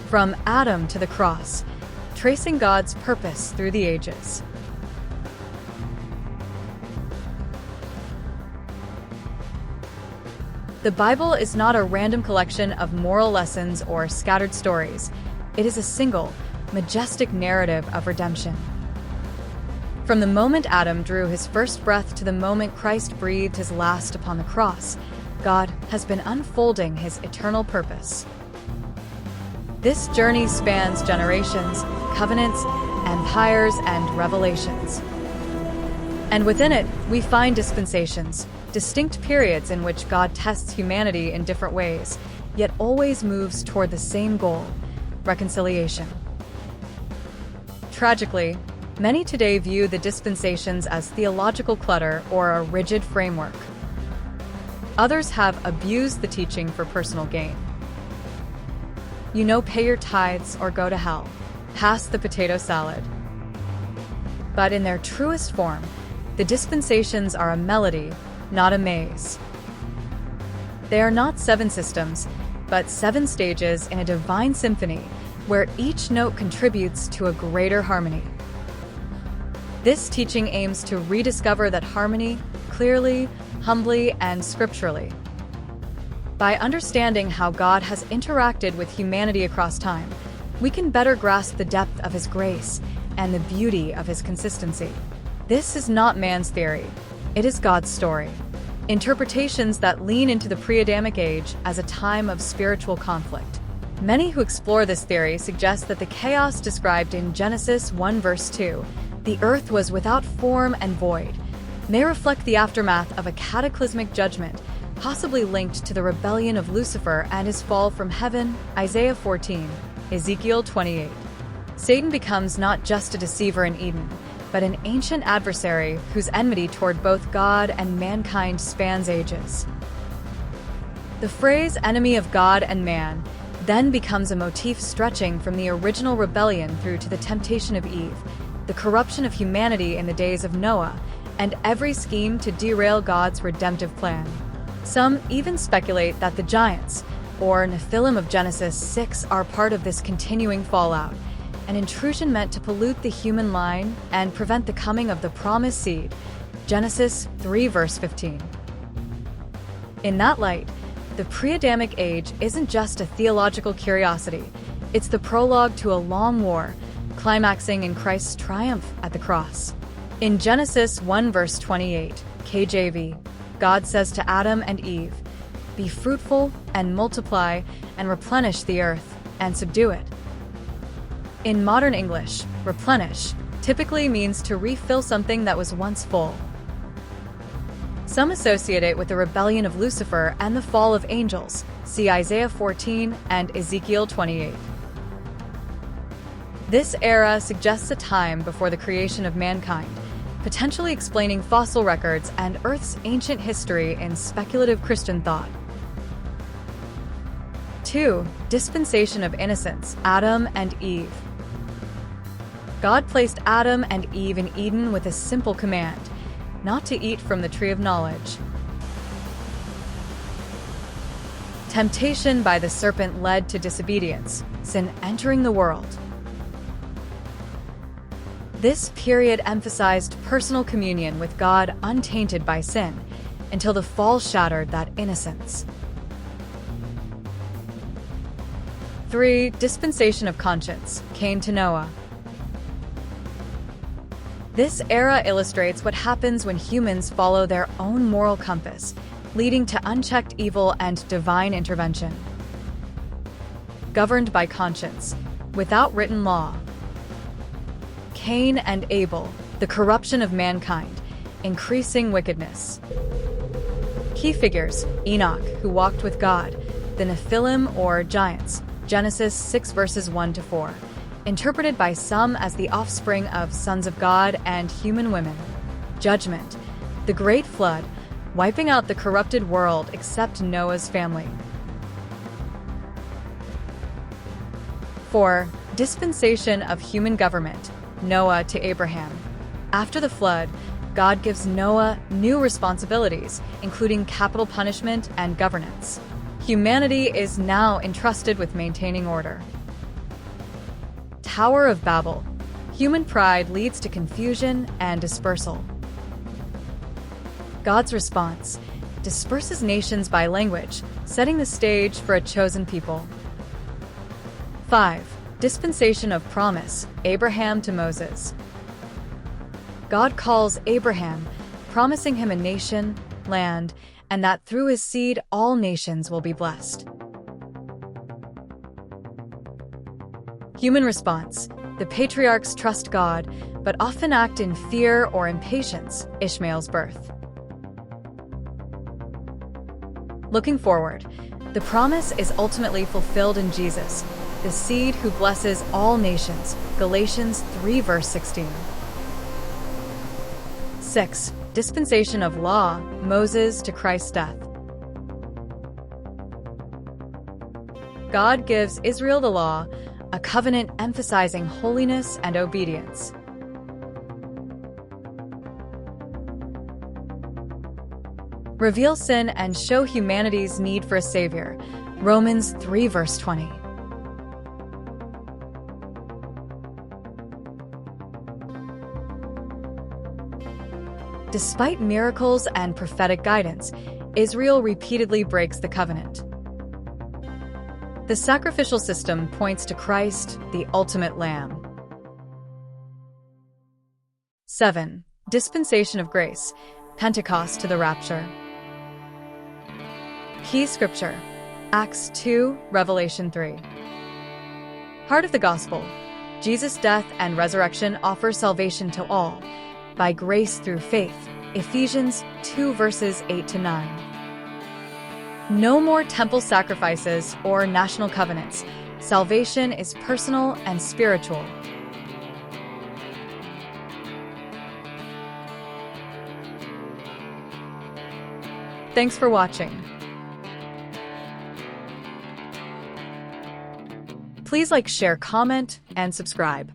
From Adam to the cross, tracing God's purpose through the ages. The Bible is not a random collection of moral lessons or scattered stories. It is a single, majestic narrative of redemption. From the moment Adam drew his first breath to the moment Christ breathed his last upon the cross, God has been unfolding his eternal purpose. This journey spans generations, covenants, empires, and revelations. And within it, we find dispensations, distinct periods in which God tests humanity in different ways, yet always moves toward the same goal: reconciliation. Tragically, many today view the dispensations as theological clutter or a rigid framework. Others have abused the teaching for personal gain. Pay your tithes or go to hell. Pass the potato salad. But in their truest form, the dispensations are a melody, not a maze. They are not 7 systems, but 7 stages in a divine symphony where each note contributes to a greater harmony. This teaching aims to rediscover that harmony clearly, humbly, and scripturally. By understanding how God has interacted with humanity across time, we can better grasp the depth of his grace and the beauty of his consistency. This is not man's theory. It is God's story. Interpretations that lean into the pre-Adamic age as a time of spiritual conflict. Many who explore this theory suggest that the chaos described in Genesis 1 verse 2, the earth was without form and void, may reflect the aftermath of a cataclysmic judgment, possibly linked to the rebellion of Lucifer and his fall from heaven, Isaiah 14, Ezekiel 28. Satan becomes not just a deceiver in Eden, but an ancient adversary whose enmity toward both God and mankind spans ages. The phrase enemy of God and man then becomes a motif stretching from the original rebellion through to the temptation of Eve, the corruption of humanity in the days of Noah, and every scheme to derail God's redemptive plan. Some even speculate that the giants, or Nephilim of Genesis 6, are part of this continuing fallout, an intrusion meant to pollute the human line and prevent the coming of the promised seed, Genesis 3 verse 15. In that light, the pre-Adamic age isn't just a theological curiosity, it's the prologue to a long war, climaxing in Christ's triumph at the cross. In Genesis 1 verse 28, KJV, God says to Adam and Eve, "Be fruitful and multiply and replenish the earth and subdue it." In modern English, replenish typically means to refill something that was once full. Some associate it with the rebellion of Lucifer and the fall of angels, see Isaiah 14 and Ezekiel 28. This era suggests a time before the creation of mankind, potentially explaining fossil records and Earth's ancient history in speculative Christian thought. 2. Dispensation of innocence, Adam and Eve. God placed Adam and Eve in Eden with a simple command: not to eat from the tree of knowledge. Temptation by the serpent led to disobedience, sin entering the world. This period emphasized personal communion with God untainted by sin, until the fall shattered that innocence. 3. Dispensation of conscience, Cain to Noah. This era illustrates what happens when humans follow their own moral compass, leading to unchecked evil and divine intervention. Governed by conscience, without written law. Cain and Abel, the corruption of mankind, increasing wickedness. Key figures: Enoch, who walked with God, the Nephilim or giants, Genesis 6 verses 1 to 4, interpreted by some as the offspring of sons of God and human women. Judgment, the great flood, wiping out the corrupted world except Noah's family. 4. Dispensation of human government, Noah to Abraham. After the flood, God gives Noah new responsibilities, including capital punishment and governance. Humanity is now entrusted with maintaining order. Tower of Babel. Human pride leads to confusion and dispersal. God's response disperses nations by language, setting the stage for a chosen people. 5. Dispensation of promise, Abraham to Moses. God calls Abraham, promising him a nation, land, and that through his seed all nations will be blessed. Human response. The patriarchs trust God, but often act in fear or impatience, Ishmael's birth. Looking forward, the promise is ultimately fulfilled in Jesus, the seed who blesses all nations, Galatians 3 verse 16. 6. Dispensation of law, Moses to Christ's death. God gives Israel the law, a covenant emphasizing holiness and obedience. Reveal sin and show humanity's need for a Savior, Romans 3 verse 20. Despite miracles and prophetic guidance, Israel repeatedly breaks the covenant. The sacrificial system points to Christ, the ultimate Lamb. 7. Dispensation of grace, Pentecost to the rapture. Key scripture, Acts 2, Revelation 3. Heart of the gospel, Jesus' death and resurrection offer salvation to all, by grace through faith, Ephesians 2 verses 8 to 9. No more temple sacrifices or national covenants. Salvation is personal and spiritual. Thanks for watching. Please like, share, comment, and subscribe.